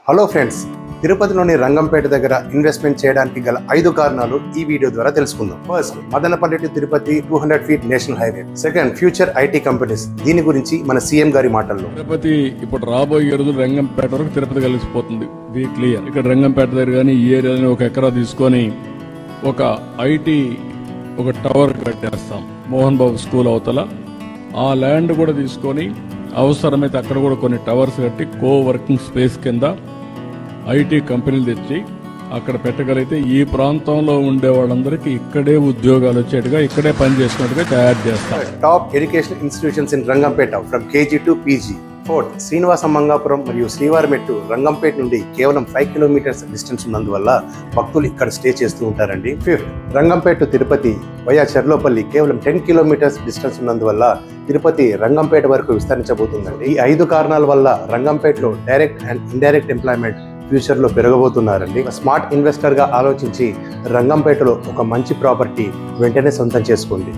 Hello friends, తిరుపతిలోని రంగంపేట దగ్గర investment చేయడానికి గల 5 కారణాలు ఈ వీడియో ద్వారా తెలుసుకుందాం. First, Madanapalle to Tirupati 200 feet national highway. Second, future IT companies. దీని గురించి మన సీఎం గారి మాటల్లో. తిరుపతి ఇప్పుడు రాబోయే రోజులు రంగంపేట వరకు తిరుపతి కలిసిపోతుంది. వి క్లియర్. ఇక్కడ రంగంపేట దగ్గర కానీ ఈ ఏరియాలో 1 ఎకరా తీసుకొని ఒక ఐటీ ఒక టవర్ కట్టేస్తాం. మోహన్ బాబు స్కూల్ అవతల ఆ ల్యాండ్ కూడా తీసుకొని అవసరమైతే అక్కడ కూడా కొన్ని టవర్స్ కట్టి కో వర్కింగ్ స్పేస్ కింద ఐటీ కంపెనీలు తెచ్చి అక్కడ పెట్టగలిగితే ఈ ప్రాంతంలో ఉండే వాళ్ళందరికీ ఇక్కడే ఉద్యోగాలు వచ్చేట్టుగా ఇక్కడే పనిచేసినట్టుగా తయారు చేస్తాం. Top education institutions in Rangampet from KG to PG. Fourth, Srinivasa Mangapuram మరియు శ్రీవారిమెట్టు రంగంపేట నుండి కేవలం 5 కిలోమీటర్స్ డిస్టెన్స్ ఉన్నందువల్ల భక్తులు ఇక్కడ స్టే చేస్తూ ఉంటారండి. Fifth, Rangampet to Tirupati via Cherlopalli కేవలం 10 కిలోమీటర్స్ డిస్టెన్స్ ఉన్నందువల్ల తిరుపతి రంగంపేట వరకు విస్తరించబోతుందండి. ఈ 5 కారణాల వల్ల రంగంపేటలో direct and indirect employment future లో పెరగబోతున్నారండి. స్మార్ట్ ఇన్వెస్టర్ గా ఆలోచించి రంగంపేటలో ఒక మంచి ప్రాపర్టీ వెంటనే సొంతం చేసుకోండి.